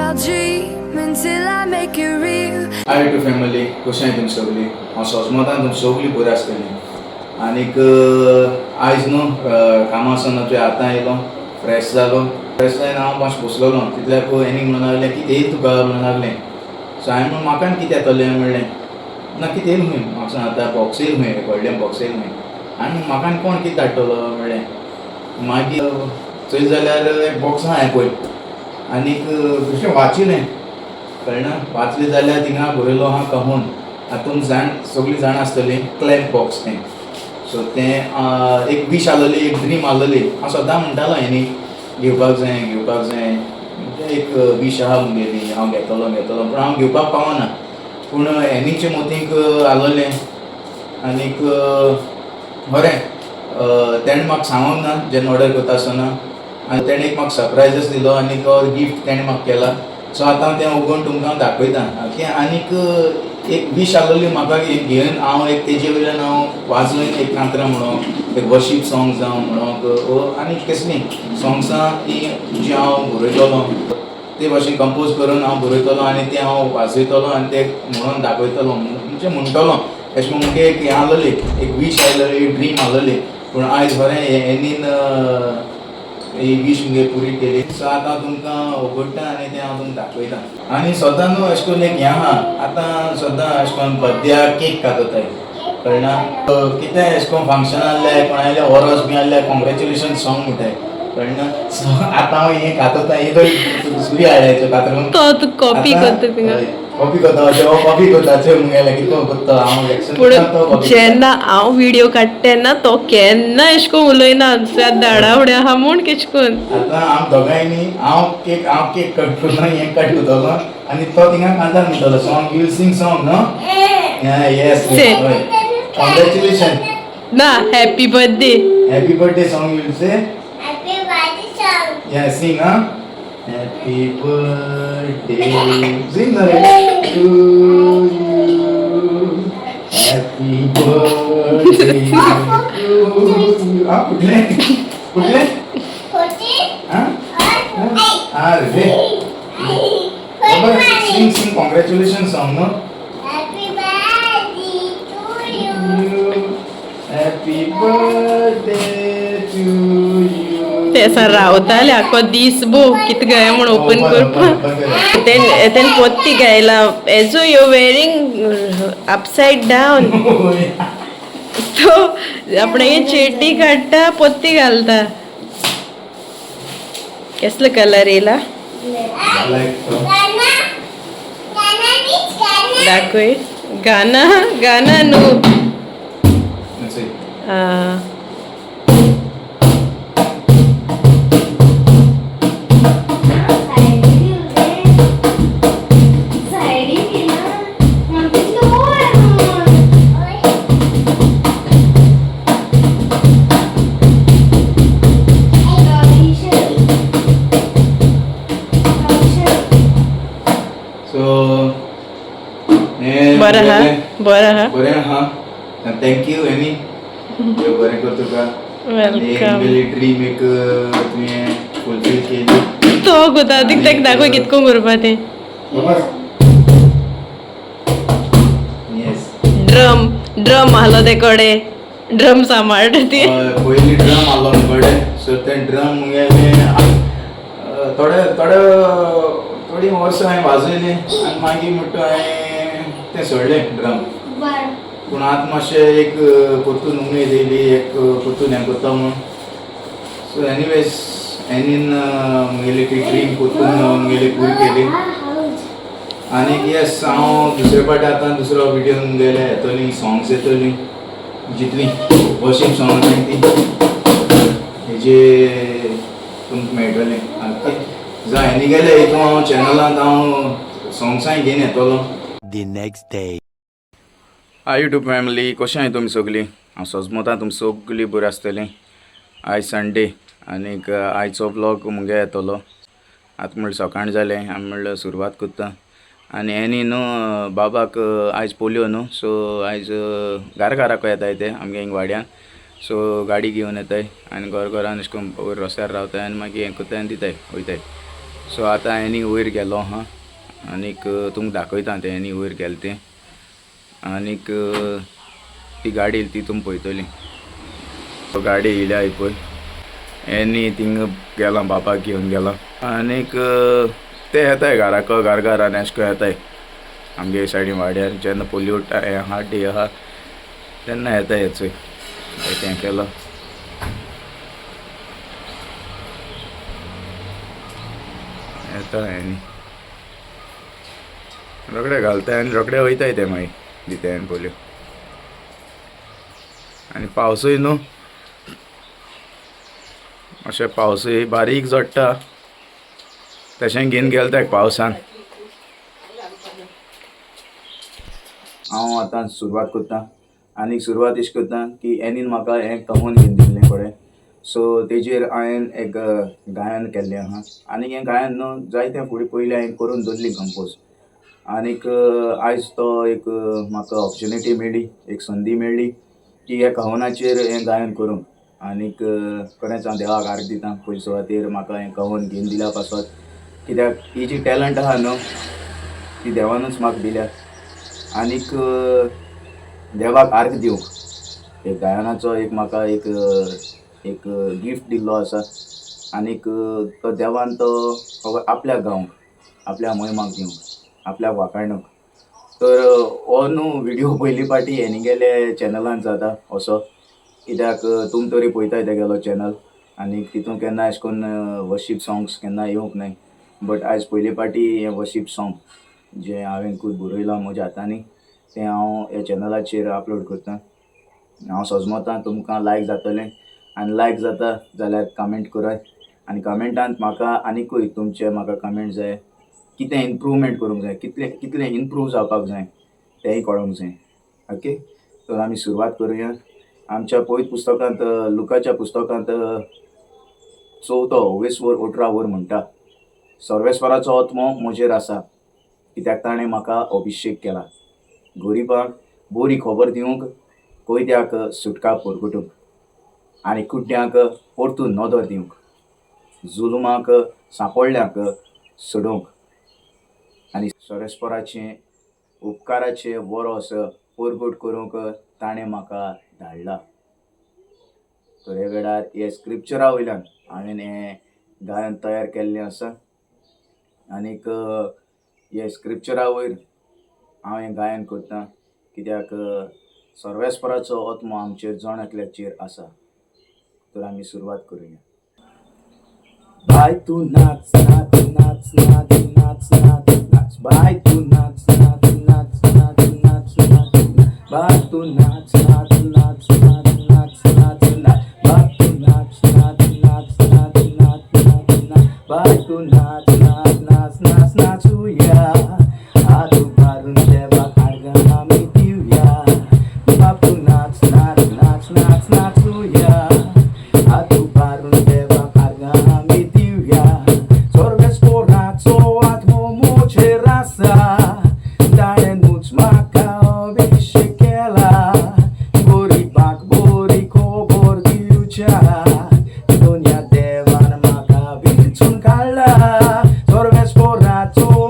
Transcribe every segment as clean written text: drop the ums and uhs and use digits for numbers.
I'll dream until I make it real. Hi to family, कशें आहाय तुमी सगळीं? हांव सोजमोतान तुमी सगळीं बरीं आसतलीं. आनीक आयज न्हू कामासान आतां येयलो, फ्रेश जालो. फ्रेश जावन हांव मातशें बसलोलो. तितल्याक एनीक म्हणून लागलें कितें येयला तुका म्हणून लागलें. सो हांवें म्हणून म्हाका कितें येतलें म्हणलें. ना कितें येयला खंय म्हाका सांग आतां बॉक्स येयला खंय व्हडलें बॉक्स येयला खंय. आनी म्हाका कोण कितें धाडटलो म्हणलें. मागीर चोयलें जाल्यार एक बॉक्स आहा हें पळय. आनीक बेश्टें वाचिलें कळना. वाचलें जाल्यार थिंगा बरयलो आहा कहून. हातूंत सगळीं जाण आसतलीं क्लॅम्प बॉक्स तें. सो तें एक विश आहलोली, एक ड्रीम आहलोली. हांव सदां म्हणटालो हें घेवपाक जाय म्हणजे एक विश आहा म्हगेली, हांव घेतलो पूण हांव घेवपाक पावना. पूण एनीचे मोतीक आहलोलें. आनीक बरें तेणें म्हाका सांगूंक ना जेन्ना ऑर्डर करता आसतना. आनी तेणें एक म्हाका सरप्रायजच दिलो आनीक गिफ्ट तेणें म्हाका केला. सो आतां तें उगडून तुमकां दाखयता. आनीक एक विश आहलोली म्हाका घेवन हांव एक तेजे वयल्यान हांव वाजोवन एक कांतरां म्हणून एक वर्शीप सॉंग जावं म्हणून आनीक कसलीं सॉंग्सां तीं जीं हांव बरयतलों ते भाशेन कंपोज करून हांव बरयतलों आनी तें हांव वाजयतलों आनी ते म्हणून दाखयतलों म्हणजे म्हणटलों. अशें म्हूण मुगे एक हें आहलोली, एक वीश आहलोली, एक ड्रीम आहलोली. पूण आयज बरें एनीन ही वीश मुगे पुरी केली. सो आतां तुमकां उगडटा आनी तें हांव तुमकां दाखयता. आनी सदां न्हू अशें करून एक हें आहा, आतां सदां अशें करून बर्थडेक केक कातताय कळना. कितें अशें करून फंक्शन आहलें कोण आयलें ओरोस बी आहलें कॉंग्रेच्युलेशन सॉंग म्हणटाय कळना. सो आतां हांव हें कातता. हें थंय दुसरी हाडयाचो कातरून तो कॉपी करता थिंगा. कॉपी करता मुगेलें कितें करता हांव पूण जेन्ना हांव व्हिडिओ काडटा तेन्ना तो केन्ना अशें करून उलयना. धाडा फुडें आहा म्हूण केश कोन्न. आतां आम दोगांयनी हांव केक कट करता, हें कट करतलो आनी तो थिंगा कांतार म्हणटलो सॉंग यू सिंग सॉंग न्हू. येस कॉंग्रेच्युलेशन ना happy birthday song you say या sing happy birthday sing to you happy birthday कुठले अरे sing congratulation song no. Happy birthday to you. ते सा रावताले आख्खो दीस कितें गाय म्हूण ओपन करपाक. तेन पोत्ती गायला azo you wearing upside down. तो आपणे चेटी काडटा पोत्ती घालता. कसलो कलर येयला दाखय. गाना न्हू. बरें आहा. थँक्यू एनी बरें कर तुका. वेलकम. ड्रीम एक तुवें फुलफील केली. तो कोता तेका दाखय कितको करपा तें. येस ड्रम आहलो ते कडे. ड्रम सांबाळटा ती. पयलीं ड्रम आहलो मुगेडे. सो तें ड्रम मुगेलें थोडी वर्सां हांवें वाजयलें आनी मागीर म्हणटा हांवें तें सोडलें ड्रम. पूण आतां मातशें एक परतून उमेद येयली, एक परतून हें करता म्हणून. सो एनिवेज एनीन मुगेली ती ड्रीम परतून मुगेली पुरी केली. आनीक येस हांव दुसरे फावटी आतां दुसरो विडियो मुगेले येतली सॉंग्स येतलीं जितलीं वर्शीप सॉंग ती हेजे तुमकां मेळटलें. जावं एनी गेले हितून हांव चॅनलांत हांव सॉंग्सांय घेवन येतलो. The next day. Hi YouTube family, कशें आहाय तुमी सगळीं? हांव सोजमोतां तुमी सगळीं बरीं आसतलीं. आयज संडे आनीक आयचो ब्लॉग मुगे येतलो. आतां म्हणल्यार सकाळ जालें, आमी म्हणल्यार सुरवात करता. आनी एनी न्हू बाबाक आयज पोलियो न्हू. सो आयज घराको येताय ते आमगे हिंग वाड्यान. सो गाडी घेवन येताय आनी घरान अशें करून वयर रस्त्यार रावताय आनी मागीर हें करताय आनी दिताय वयताय. सो आतां एनी वयर गेलो हां आनीक तुमकां दाखयता तें एनी वयर गेलें तें आनीक ती गाडी येयली ती तुमी पळयतली गाडी येयल्या पळय एनी थिंग गेला बापाक घेवन गेला आनीक ते येताय घराक घरान एशें करून येताय आमगे सायडीन वाड्यार जेन्ना पोल्यूट हार्ट डे आहा तेन्ना येताय चोय तें केलो येता आनी रोखडे घालताय आनी रोखडे वयताय ते मागीर दिताय आनी पोलियो आनी पावसूय न्हू अशें पावसूय बारीक जोडटा तशें घेवन गेलें तें पावसान हांव आतां सुरवात करतां आनी सुरवात अशी करतां की एनीन म्हाका हें कहून घेवन दिल्लें पळय सो तेजेर हांवें एक गायन केल्लें आहा आनीक हें गायन न्हू जायतें फुडें पयलीं हांवें करून दवरली कंपोज आनीक आयज तो एक म्हाका ऑपॉर्च्युनिटी मेळ्ळी एक संदी मेळ्ळी की ह्या कहवनाचेर हें गायन करूंक आनीक खरेंच हांव देवाक आर्ग दितां पयले सुवातेर म्हाका हें कहून घेवन दिल्या पासत कित्याक ही जी टॅलंट आहा न्हू ती देवानूच म्हाका दिल्या आनीक देवाक आर्ग दिवंक एक गायनाचो एक म्हाका एक गिफ्ट दिल्लो आसा आनीक तो देवान तो आपल्याक गावंक आपल्या मोहिमाक दिवंक आपल्याक वाखाणूंक तर हो न्हू व्हिडियो पयली पाटी एनिगेले चॅनलान जाता असो कित्याक तुमी तरी पळयताय तेगेलो चॅनल आनी तितून केन्ना अशें करून वर्शीप सॉंग्स केन्ना येवंक नाय बट आयज पयली पाटी हें वर्शीप सॉंग जें हांवें खूब बरयलां म्हज्या हातांनी तें हांव ह्या चॅनलाचेर अपलोड करतां हांव सोजमोतां तुमकां लायक जातलें आनी लायक जाता जाल्यार कमेंट कराय आनी कमेंटांत म्हाका आनिकूय तुमचे म्हाका कमेंट जाय कितें इम्प्रूवमेंट करूंक जाय कितलें इम्प्रूव जावपाक जाय तेंय कळोंक जाय ओके तर आमी सुरवात करुया आमच्या पयत पुस्तकांत लुकाच्या पुस्तकांत 4:18 म्हणटा सर्वेस्वराचो आत्मो म्हजेर आसा कित्याक ताणें म्हाका अभिशेक केला गरीबांक बरी खबर दिवंक कोयत्याक सुटका परगटूंक आनी कुड्ड्यांक परतून नदर दिवंक जुलमाक सांपडल्यांक सोडूंक आनी सर्वेस्वराचें उपकाराचें वरोस परगट करूंक ताणें म्हाका धाडला तर हे वेळार हे स्क्रिप्चरा वयल्यान हांवें हें गायन तयार केल्लें आसा आनीक हे स्क्रिप्चरा वयर हांव हें गायन करतां कित्याक सर्वेस्पराचो आत्मो आमचेर जण एकल्याचेर आसा तर आमी सुरवात करुया बाय तूं नाच नाच नाच नाच नाच नाच नाच बाय तूं नाच नाच नाच नाच नाच नाच बाय तूं नाच नाच नाच नाच नाच नाच नाच बाय तूं नाच नाच नाच नाच नाच नाच नाच बाय तूं नाच नाच नाच नाच नाचूया हात उभारून देवाक आर्गां आमी दिवया बापू नाच नाच नाच नाच नाचूया हात उभारून देवाक आर्गां आमी दिवया सर्वेस्पराचो आत्मो म्हजेर आसा ताणेंनूच म्हाका अभिशेक केला गरीबाक बरी खबर दिवच्या दुनिया देवान म्हाका वेंचून काडला सर्वेस्पराचो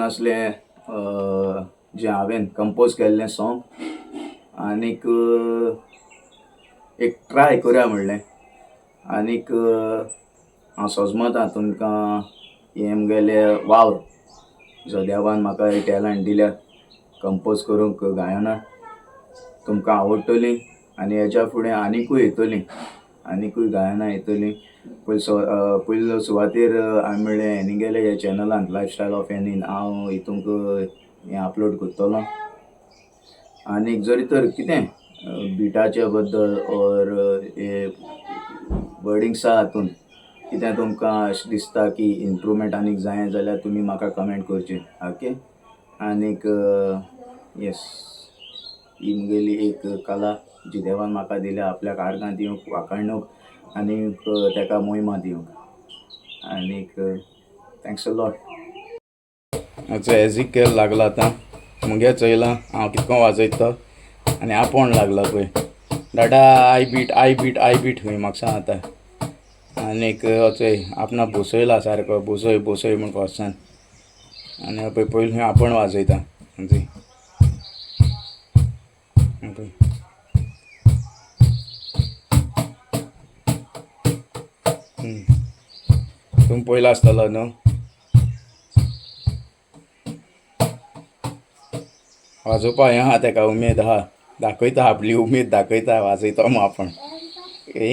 कोण असलें जें हांवें कंपोज केल्लें सॉंग आनीक एक ट्राय करुया म्हणलें आनीक हांव सोजमतां तुमकां हें मुगेलें वावर जो देवान म्हाका टॅलंट दिल्या कंपोज करूंक गायना तुमकां आवडटली आनी हेच्या फुडें आनिकूय येतलीं आनिकूय गायनां येतलीं पयलो सुवातेर हांवें म्हणलें एनिगेले हे चॅनलांत लायफस्टायल ऑफ एनीन हांव हितूंक हें अपलोड करतलों आनीक जरी तर कितें बिटाच्या बद्दल ऑर हे वर्डिंग्सा हातून कितें तुमकां अशें दिसता की इम्प्रूवमेंट आनीक जाय जाल्यार तुमी म्हाका कमेंट करचें ओके आनीक येस ही मुगेली एक कला जी देवान म्हाका दिल्या आपल्याक आर्गां दिवंक वाखाणूक आनीक तेका मोहिमा दिवंक आनीक थँक्स अ लॉट हाचो एजिकेल लागला आतां मुगे चयलां हांव कितको वाजयता आनी आपोण लागला पळय डाडा आय बीट खंय म्हाका सांग आतां आनीक चोय आपणा बसयला सारको बसय म्हण वचसान आनी पळय पयलीं खंय आपोण वाजयता चोय तुम पयलो आसतलो न्हू वाजोवपा हें आहा तेका उमेद आहा दाखयता आपली उमेद दाखयता वाजयता मग आपण ए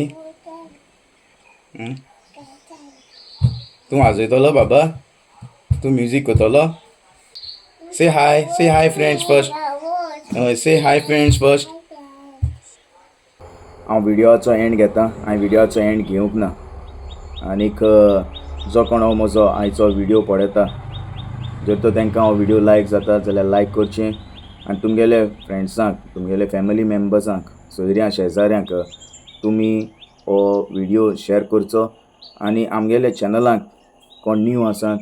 तूं वाजयतलो बाबा तूं म्युजीक करतलो से हाय फ्रेंड्स फर्स्ट से हाय फ्रेंड्स फर्स्ट हांव व्हिडियोचो एंड घेता हांवें व्हिडियोचो एंड घेवंक ना आनीक जो कोण हो म्हजो आयचो व्हिडियो पळयता जर तर तांकां हो व्हिडियो लायक जाता जाल्यार लायक करचें आनी तुमगेले फ्रेंड्सांक तुमगेले फॅमिली मेम्बर्सांक सोयऱ्यां शेजाऱ्यांक तुमी हो व्हिडियो शेअर करचो आनी आमगेले चॅनलाक कोण न्यू आसात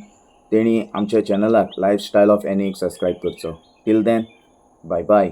तेणी आमच्या चॅनलाक लायफस्टायल ऑफ एनीक सबस्क्रायब करचो टील देन बाय बाय